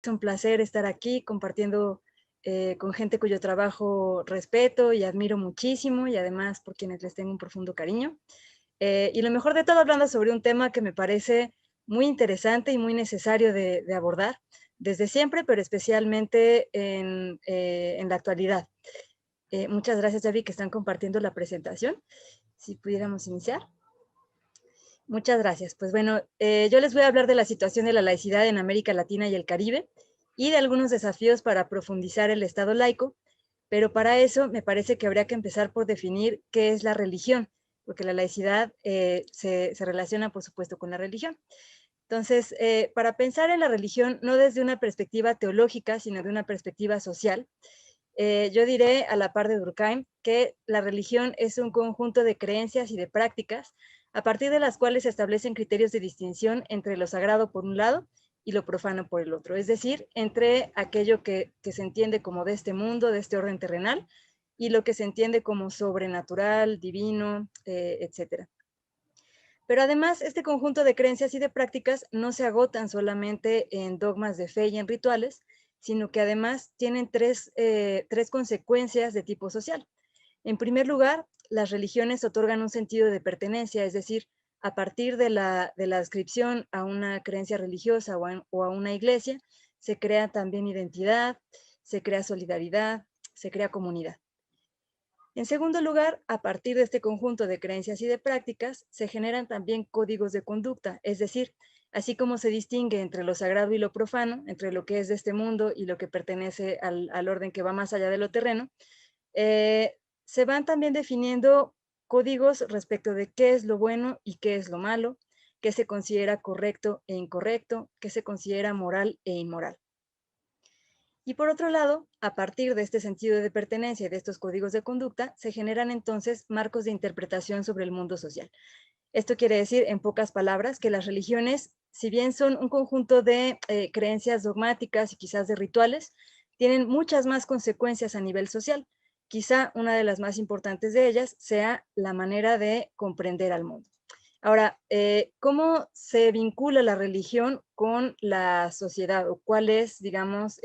Es un placer estar aquí compartiendo con gente cuyo trabajo respeto y admiro muchísimo y además por quienes les tengo un profundo cariño. Y lo mejor de todo, hablando sobre un tema que me parece muy interesante y muy necesario de abordar desde siempre, pero especialmente en la actualidad. Muchas gracias, Javi, que están compartiendo la presentación. Si pudiéramos iniciar. Muchas gracias. Pues bueno, yo les voy a hablar de la situación de la laicidad en América Latina y el Caribe y de algunos desafíos para profundizar el Estado laico, pero para eso me parece que habría que empezar por definir qué es la religión, porque la laicidad se relaciona, por supuesto, con la religión. Entonces, para pensar en la religión no desde una perspectiva teológica, sino de una perspectiva social, yo diré, a la par de Durkheim, que la religión es un conjunto de creencias y de prácticas a partir de las cuales se establecen criterios de distinción entre lo sagrado por un lado y lo profano por el otro, es decir, entre aquello que se entiende como de este mundo, de este orden terrenal, y lo que se entiende como sobrenatural, divino, etc. Pero además, este conjunto de creencias y de prácticas no se agotan solamente en dogmas de fe y en rituales, sino que además tienen tres consecuencias de tipo social. En primer lugar, las religiones otorgan un sentido de pertenencia, es decir, a partir de la adscripción a una creencia religiosa o a una iglesia, se crea también identidad, se crea solidaridad, se crea comunidad. En segundo lugar, a partir de este conjunto de creencias y de prácticas, se generan también códigos de conducta, es decir, así como se distingue entre lo sagrado y lo profano, entre lo que es de este mundo y lo que pertenece al orden que va más allá de lo terreno, eh, se van también definiendo códigos respecto de qué es lo bueno y qué es lo malo, qué se considera correcto e incorrecto, qué se considera moral e inmoral. Y por otro lado, a partir de este sentido de pertenencia y de estos códigos de conducta, se generan entonces marcos de interpretación sobre el mundo social. Esto quiere decir, en pocas palabras, que las religiones, si bien son un conjunto de creencias dogmáticas y quizás de rituales, tienen muchas más consecuencias a nivel social. Quizá una de las más importantes de ellas sea la manera de comprender al mundo. Ahora, ¿cómo se vincula la religión con la sociedad o cuál es, digamos,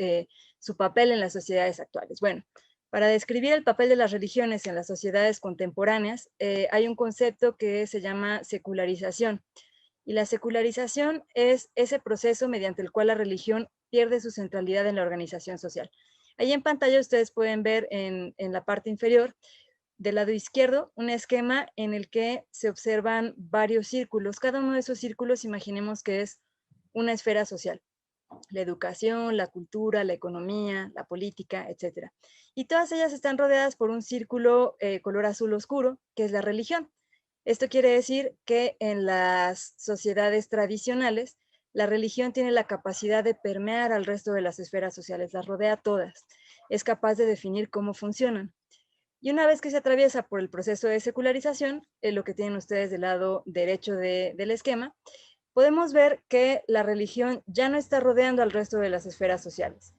su papel en las sociedades actuales? Bueno, para describir el papel de las religiones en las sociedades contemporáneas, hay un concepto que se llama secularización. Y la secularización es ese proceso mediante el cual la religión pierde su centralidad en la organización social. Ahí en pantalla ustedes pueden ver en la parte inferior del lado izquierdo un esquema en el que se observan varios círculos. Cada uno de esos círculos, imaginemos que es una esfera social: la educación, la cultura, la economía, la política, etc. Y todas ellas están rodeadas por un círculo color azul oscuro, que es la religión. Esto quiere decir que en las sociedades tradicionales, la religión tiene la capacidad de permear al resto de las esferas sociales, las rodea todas, es capaz de definir cómo funcionan. Y una vez que se atraviesa por el proceso de secularización, lo que tienen ustedes del lado derecho del esquema, podemos ver que la religión ya no está rodeando al resto de las esferas sociales.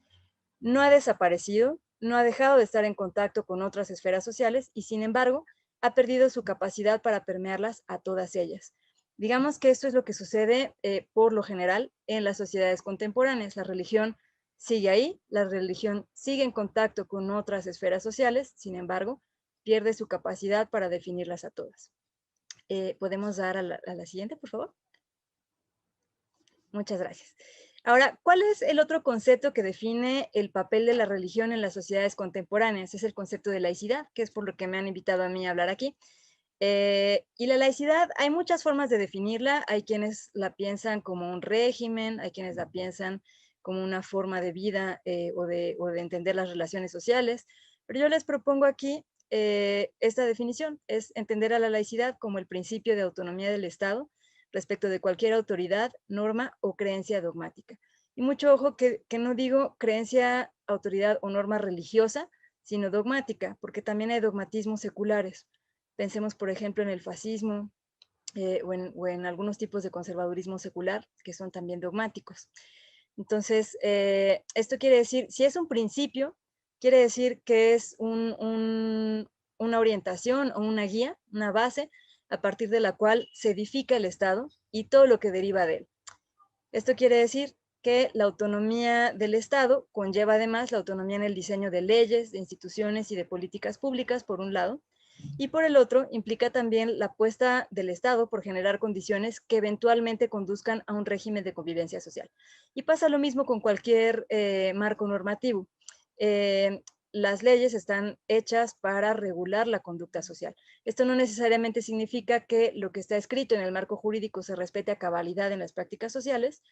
No ha desaparecido, no ha dejado de estar en contacto con otras esferas sociales y, sin embargo, ha perdido su capacidad para permearlas a todas ellas. Digamos que esto es lo que sucede por lo general en las sociedades contemporáneas. La religión sigue ahí, la religión sigue en contacto con otras esferas sociales, sin embargo, pierde su capacidad para definirlas a todas. ¿Podemos dar a la siguiente, por favor? Muchas gracias. Ahora, ¿cuál es el otro concepto que define el papel de la religión en las sociedades contemporáneas? Es el concepto de laicidad, que es por lo que me han invitado a mí a hablar aquí. Y la laicidad, hay muchas formas de definirla. Hay quienes la piensan como un régimen, hay quienes la piensan como una forma de vida o de entender las relaciones sociales. Pero yo les propongo aquí esta definición: es entender a la laicidad como el principio de autonomía del Estado respecto de cualquier autoridad, norma o creencia dogmática. Y mucho ojo que no digo creencia, autoridad o norma religiosa, sino dogmática, porque también hay dogmatismos seculares. Pensemos, por ejemplo, en el fascismo o en algunos tipos de conservadurismo secular, que son también dogmáticos. Entonces, esto quiere decir, si es un principio, quiere decir que es una orientación o una guía, una base, a partir de la cual se edifica el Estado y todo lo que deriva de él. Esto quiere decir que la autonomía del Estado conlleva además la autonomía en el diseño de leyes, de instituciones y de políticas públicas, por un lado, y por el otro implica también la apuesta del Estado por generar condiciones que eventualmente conduzcan a un régimen de convivencia social. Y pasa lo mismo con cualquier marco normativo. Las leyes están hechas para regular la conducta social. Esto no necesariamente significa que lo que está escrito en el marco jurídico se respete a cabalidad en las prácticas sociales,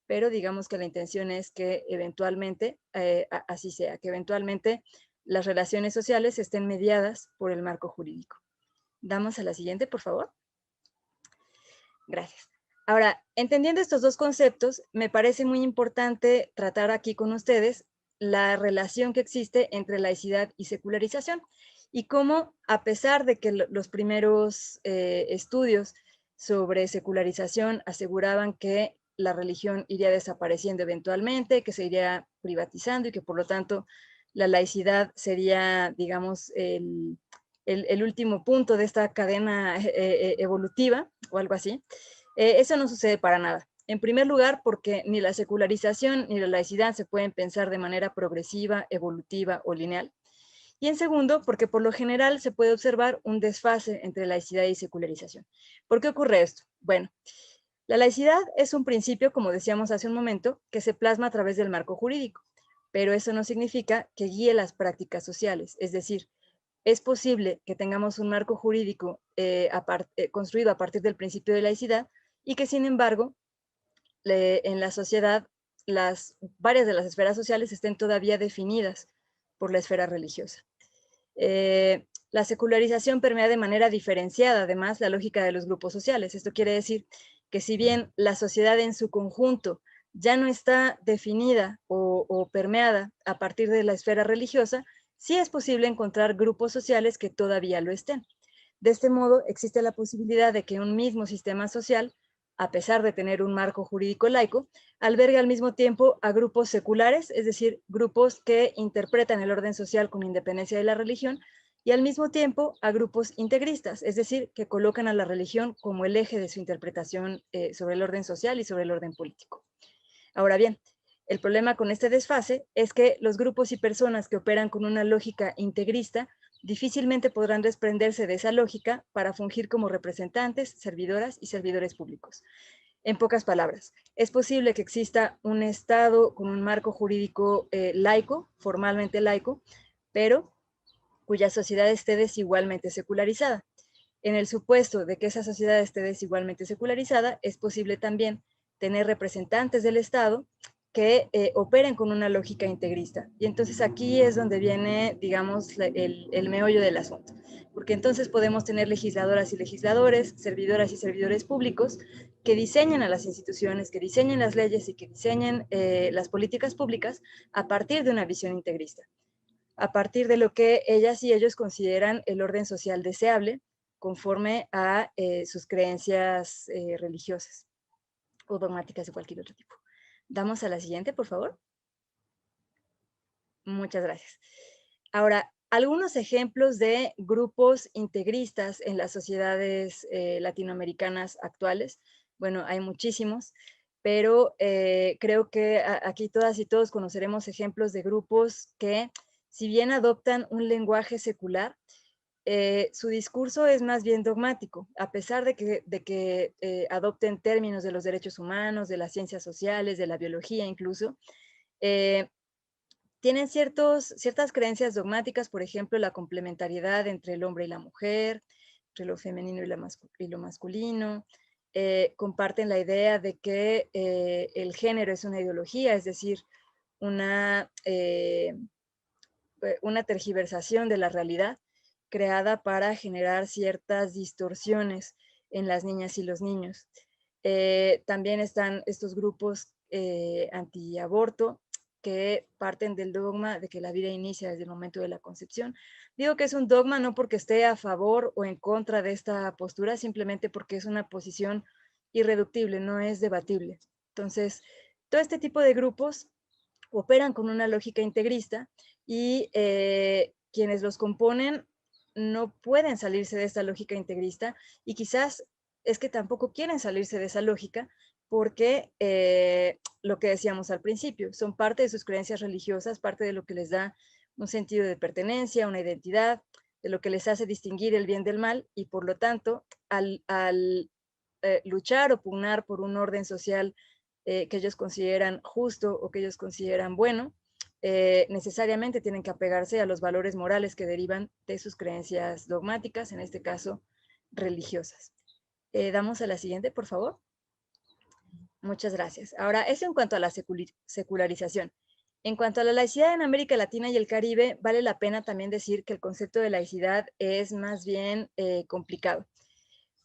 pero digamos que la intención es que eventualmente así sea, que eventualmente las relaciones sociales estén mediadas por el marco jurídico. Damos a la siguiente, por favor. Gracias. Ahora, entendiendo estos dos conceptos, me parece muy importante tratar aquí con ustedes la relación que existe entre laicidad y secularización y cómo, a pesar de que los primeros estudios sobre secularización aseguraban que la religión iría desapareciendo eventualmente, que se iría privatizando y que por lo tanto la laicidad sería, digamos, el último punto de esta cadena evolutiva o algo así. Eso no sucede para nada. En primer lugar, porque ni la secularización ni la laicidad se pueden pensar de manera progresiva, evolutiva o lineal. Y en segundo, porque por lo general se puede observar un desfase entre laicidad y secularización. ¿Por qué ocurre esto? Bueno, la laicidad es un principio, como decíamos hace un momento, que se plasma a través del marco jurídico, pero eso no significa que guíe las prácticas sociales, es decir, es posible que tengamos un marco jurídico construido a partir del principio de laicidad y que, sin embargo, en la sociedad, varias de las esferas sociales estén todavía definidas por la esfera religiosa. La secularización permea de manera diferenciada, además, la lógica de los grupos sociales. Esto quiere decir que si bien la sociedad en su conjunto ya no está definida o permeada a partir de la esfera religiosa, sí es posible encontrar grupos sociales que todavía lo estén. De este modo, existe la posibilidad de que un mismo sistema social, a pesar de tener un marco jurídico laico, albergue al mismo tiempo a grupos seculares, es decir, grupos que interpretan el orden social con independencia de la religión, y al mismo tiempo a grupos integristas, es decir, que colocan a la religión como el eje de su interpretación sobre el orden social y sobre el orden político. Ahora bien, el problema con este desfase es que los grupos y personas que operan con una lógica integrista difícilmente podrán desprenderse de esa lógica para fungir como representantes, servidoras y servidores públicos. En pocas palabras, es posible que exista un Estado con un marco jurídico laico, formalmente laico, pero cuya sociedad esté desigualmente secularizada. En el supuesto de que esa sociedad esté desigualmente secularizada, es posible también tener representantes del Estado que operen con una lógica integrista. Y entonces aquí es donde viene, digamos, el meollo del asunto. Porque entonces podemos tener legisladoras y legisladores, servidoras y servidores públicos que diseñen a las instituciones, que diseñen las leyes y que diseñen las políticas públicas a partir de una visión integrista, a partir de lo que ellas y ellos consideran el orden social deseable conforme a sus creencias religiosas o dogmáticas de cualquier otro tipo. Damos a la siguiente, por favor. Muchas gracias. Ahora, algunos ejemplos de grupos integristas en las sociedades latinoamericanas actuales. Bueno, hay muchísimos, pero creo que aquí todas y todos conoceremos ejemplos de grupos que, si bien adoptan un lenguaje secular, su discurso es más bien dogmático, a pesar de que adopten términos de los derechos humanos, de las ciencias sociales, de la biología incluso. Tienen ciertas creencias dogmáticas, por ejemplo, la complementariedad entre el hombre y la mujer, entre lo femenino y lo masculino. Comparten la idea de que el género es una ideología, es decir, una tergiversación de la realidad creada para generar ciertas distorsiones en las niñas y los niños. También están estos grupos antiaborto que parten del dogma de que la vida inicia desde el momento de la concepción. Digo que es un dogma no porque esté a favor o en contra de esta postura, simplemente porque es una posición irreductible, no es debatible. Entonces, todo este tipo de grupos operan con una lógica integrista y quienes los componen no pueden salirse de esta lógica integrista y quizás es que tampoco quieren salirse de esa lógica porque lo que decíamos al principio, son parte de sus creencias religiosas, parte de lo que les da un sentido de pertenencia, una identidad, de lo que les hace distinguir el bien del mal, y por lo tanto, al luchar o pugnar por un orden social que ellos consideran justo o que ellos consideran bueno, necesariamente tienen que apegarse a los valores morales que derivan de sus creencias dogmáticas, en este caso, religiosas. Damos a la siguiente, por favor. Muchas gracias. Ahora, eso en cuanto a la secularización. En cuanto a la laicidad en América Latina y el Caribe, vale la pena también decir que el concepto de laicidad es más bien complicado,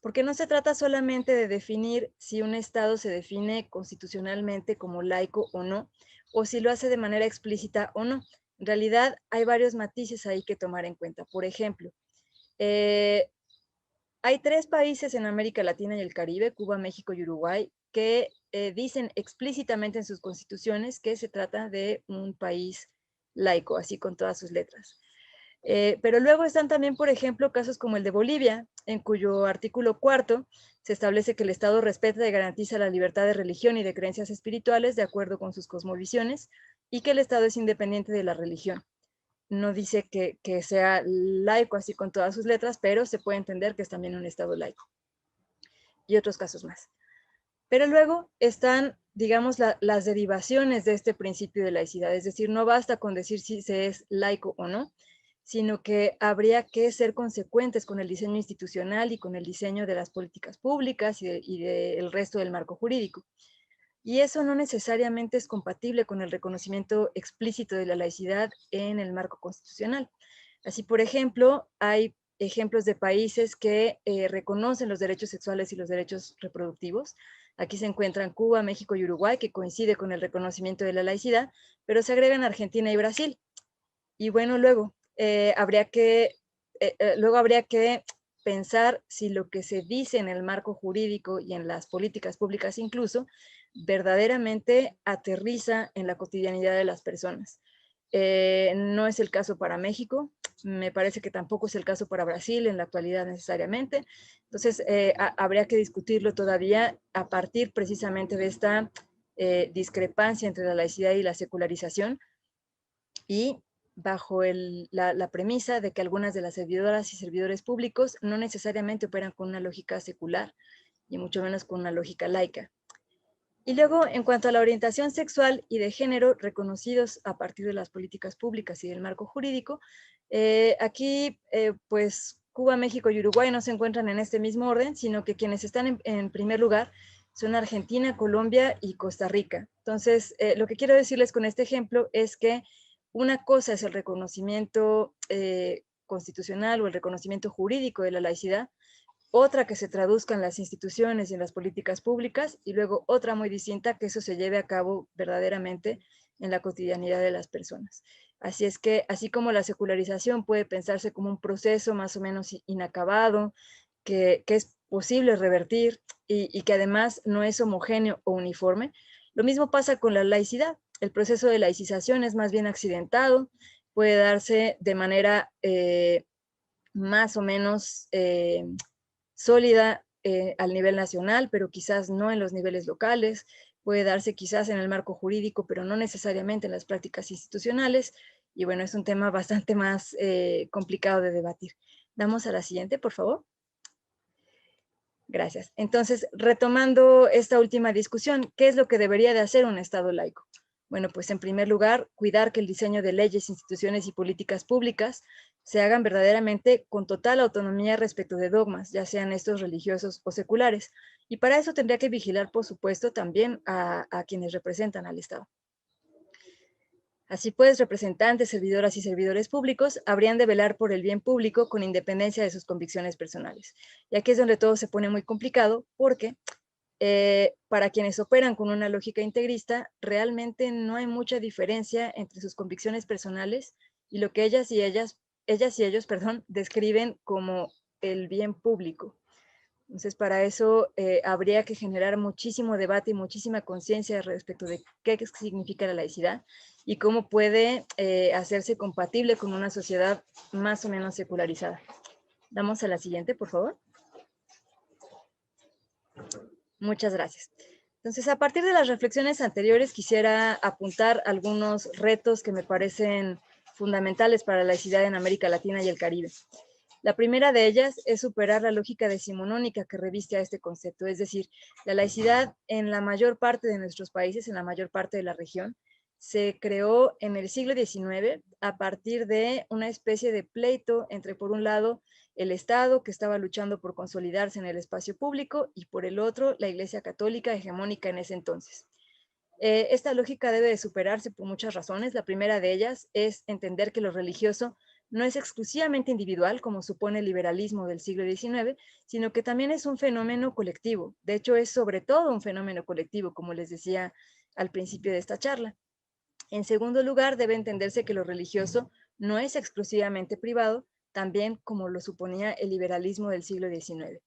porque no se trata solamente de definir si un Estado se define constitucionalmente como laico o no, o si lo hace de manera explícita o no. En realidad, hay varios matices ahí que tomar en cuenta. Por ejemplo, hay 3 países en América Latina y el Caribe, Cuba, México y Uruguay, que dicen explícitamente en sus constituciones que se trata de un país laico, así con todas sus letras. Pero luego están también, por ejemplo, casos como el de Bolivia, en cuyo artículo 4 se establece que el Estado respeta y garantiza la libertad de religión y de creencias espirituales de acuerdo con sus cosmovisiones, y que el Estado es independiente de la religión. No dice que sea laico así con todas sus letras, pero se puede entender que es también un Estado laico. Y otros casos más. Pero luego están, digamos, las derivaciones de este principio de laicidad. Es decir, no basta con decir si se es laico o no, sino que habría que ser consecuentes con el diseño institucional y con el diseño de las políticas públicas y del resto del marco jurídico. Y eso no necesariamente es compatible con el reconocimiento explícito de la laicidad en el marco constitucional. Así, por ejemplo, hay ejemplos de países que reconocen los derechos sexuales y los derechos reproductivos. Aquí se encuentran Cuba, México y Uruguay, que coincide con el reconocimiento de la laicidad, pero se agregan Argentina y Brasil. Y bueno, luego habría que pensar si lo que se dice en el marco jurídico y en las políticas públicas incluso, verdaderamente aterriza en la cotidianidad de las personas. No es el caso para México, me parece que tampoco es el caso para Brasil en la actualidad necesariamente. Entonces, habría que discutirlo todavía a partir precisamente de esta discrepancia entre la laicidad y la secularización, y bajo la premisa de que algunas de las servidoras y servidores públicos no necesariamente operan con una lógica secular, y mucho menos con una lógica laica. Y luego, en cuanto a la orientación sexual y de género reconocidos a partir de las políticas públicas y del marco jurídico, aquí, pues, Cuba, México y Uruguay no se encuentran en este mismo orden, sino que quienes están en primer lugar son Argentina, Colombia y Costa Rica. Entonces, lo que quiero decirles con este ejemplo es que una cosa es el reconocimiento constitucional o el reconocimiento jurídico de la laicidad, otra que se traduzca en las instituciones y en las políticas públicas, y luego otra muy distinta que eso se lleve a cabo verdaderamente en la cotidianidad de las personas. Así es que, así como la secularización puede pensarse como un proceso más o menos inacabado, que es posible revertir y que además no es homogéneo o uniforme, lo mismo pasa con la laicidad. El proceso de laicización es más bien accidentado, puede darse de manera más o menos sólida al nivel nacional, pero quizás no en los niveles locales, puede darse quizás en el marco jurídico, pero no necesariamente en las prácticas institucionales, y bueno, es un tema bastante más complicado de debatir. Damos a la siguiente, por favor. Gracias. Entonces, retomando esta última discusión, ¿qué es lo que debería de hacer un Estado laico? Bueno, pues en primer lugar, cuidar que el diseño de leyes, instituciones y políticas públicas se hagan verdaderamente con total autonomía respecto de dogmas, ya sean estos religiosos o seculares. Y para eso tendría que vigilar, por supuesto, también a quienes representan al Estado. Así pues, representantes, servidoras y servidores públicos habrían de velar por el bien público con independencia de sus convicciones personales. Y aquí es donde todo se pone muy complicado, porque para quienes operan con una lógica integrista, realmente no hay mucha diferencia entre sus convicciones personales y lo que ellas y ellos, describen como el bien público. Entonces, para eso habría que generar muchísimo debate y muchísima conciencia respecto de qué significa la laicidad y cómo puede hacerse compatible con una sociedad más o menos secularizada. Damos a la siguiente, por favor. Muchas gracias. Entonces, a partir de las reflexiones anteriores, quisiera apuntar algunos retos que me parecen fundamentales para la laicidad en América Latina y el Caribe. La primera de ellas es superar la lógica decimonónica que reviste a este concepto, es decir, la laicidad en la mayor parte de nuestros países, en la mayor parte de la región, se creó en el siglo XIX a partir de una especie de pleito entre, por un lado, el Estado, que estaba luchando por consolidarse en el espacio público, y por el otro, la Iglesia Católica hegemónica en ese entonces. Esta lógica debe de superarse por muchas razones. La primera de ellas es entender que lo religioso no es exclusivamente individual, como supone el liberalismo del siglo XIX, sino que también es un fenómeno colectivo. De hecho, es sobre todo un fenómeno colectivo, como les decía al principio de esta charla. En segundo lugar, debe entenderse que lo religioso no es exclusivamente privado, también como lo suponía el liberalismo del siglo XIX.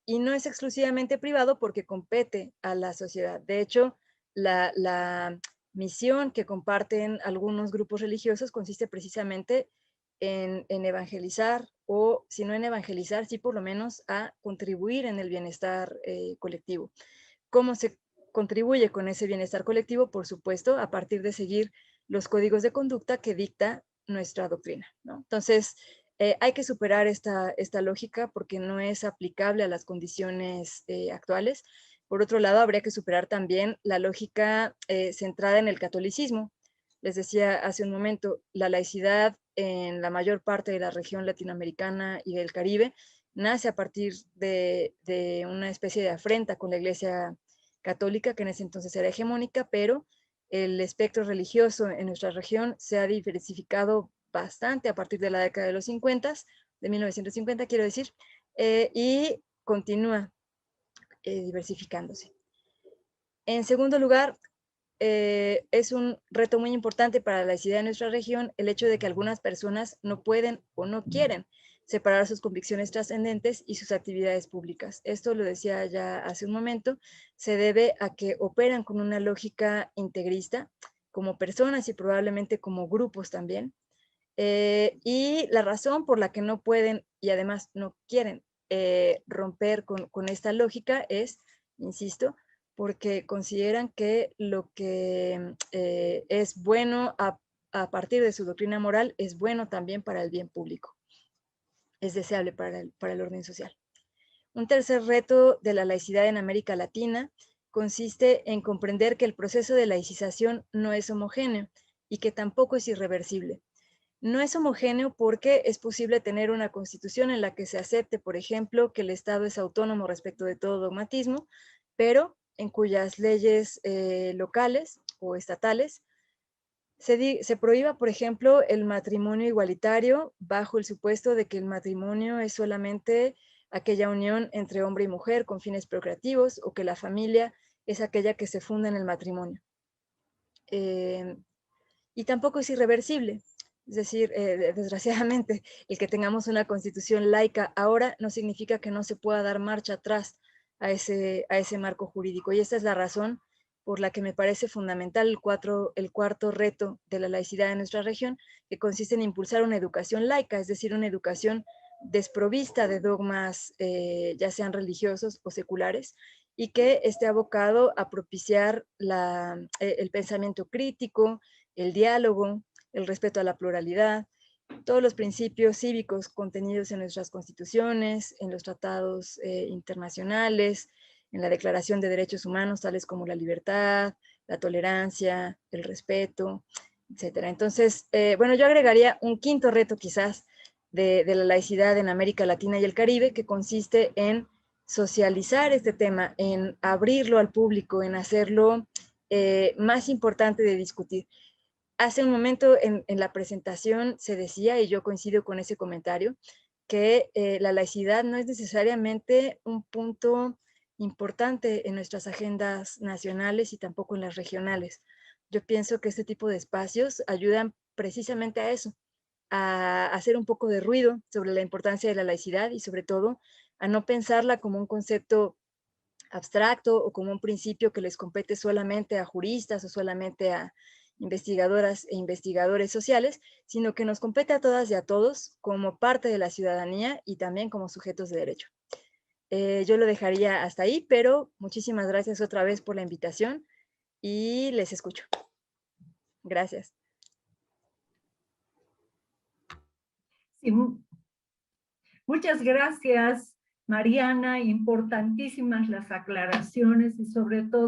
Y no es exclusivamente privado porque compete a la sociedad. De hecho, la misión que comparten algunos grupos religiosos consiste precisamente en evangelizar, o si no en evangelizar, sí por lo menos a contribuir en el bienestar colectivo. ¿Cómo se contribuye con ese bienestar colectivo? Por supuesto, a partir de seguir los códigos de conducta que dicta nuestra doctrina, ¿no? Entonces, hay que superar esta lógica porque no es aplicable a las condiciones actuales. Por otro lado, habría que superar también la lógica centrada en el catolicismo. Les decía hace un momento, la laicidad en la mayor parte de la región latinoamericana y del Caribe nace a partir de una especie de afrenta con la Iglesia Católica, que en ese entonces era hegemónica, pero el espectro religioso en nuestra región se ha diversificado bastante a partir de la década de los 50, de 1950 quiero decir, y continúa diversificándose. En segundo lugar, es un reto muy importante para la laicidad de nuestra región el hecho de que algunas personas no pueden o no quieren separar sus convicciones trascendentes y sus actividades públicas. Esto, lo decía ya hace un momento, se debe a que operan con una lógica integrista como personas y probablemente como grupos también. Y la razón por la que no pueden y además no quieren romper con esta lógica es, insisto, porque consideran que lo que es bueno a partir de su doctrina moral es bueno también para el bien público, es deseable para el orden social. Un tercer reto de la laicidad en América Latina consiste en comprender que el proceso de laicización no es homogéneo y que tampoco es irreversible. No es homogéneo porque es posible tener una constitución en la que se acepte, por ejemplo, que el Estado es autónomo respecto de todo dogmatismo, pero en cuyas leyes locales o estatales se prohíba, por ejemplo, el matrimonio igualitario bajo el supuesto de que el matrimonio es solamente aquella unión entre hombre y mujer con fines procreativos, o que la familia es aquella que se funda en el matrimonio. Y tampoco es irreversible. Es decir, desgraciadamente, el que tengamos una constitución laica ahora no significa que no se pueda dar marcha atrás a ese marco jurídico. Y esta es la razón por la que me parece fundamental el cuarto reto de la laicidad en nuestra región, que consiste en impulsar una educación laica, es decir, una educación desprovista de dogmas, ya sean religiosos o seculares, y que esté abocado a propiciar el pensamiento crítico, el diálogo, el respeto a la pluralidad, todos los principios cívicos contenidos en nuestras constituciones, en los tratados internacionales, en la Declaración de Derechos Humanos, tales como la libertad, la tolerancia, el respeto, etcétera. Entonces, bueno, yo agregaría un quinto reto quizás de la laicidad en América Latina y el Caribe, que consiste en socializar este tema, en abrirlo al público, en hacerlo más importante de discutir. Hace un momento en la presentación se decía, y yo coincido con ese comentario, que la laicidad no es necesariamente un punto importante en nuestras agendas nacionales y tampoco en las regionales. Yo pienso que este tipo de espacios ayudan precisamente a eso, a hacer un poco de ruido sobre la importancia de la laicidad y sobre todo a no pensarla como un concepto abstracto o como un principio que les compete solamente a juristas o solamente a investigadoras e investigadores sociales, sino que nos compete a todas y a todos como parte de la ciudadanía y también como sujetos de derecho. yo lo dejaría hasta ahí, pero muchísimas gracias otra vez por la invitación y les escucho. Gracias. Sí, muchas gracias, Mariana. Importantísimas las aclaraciones y sobre todo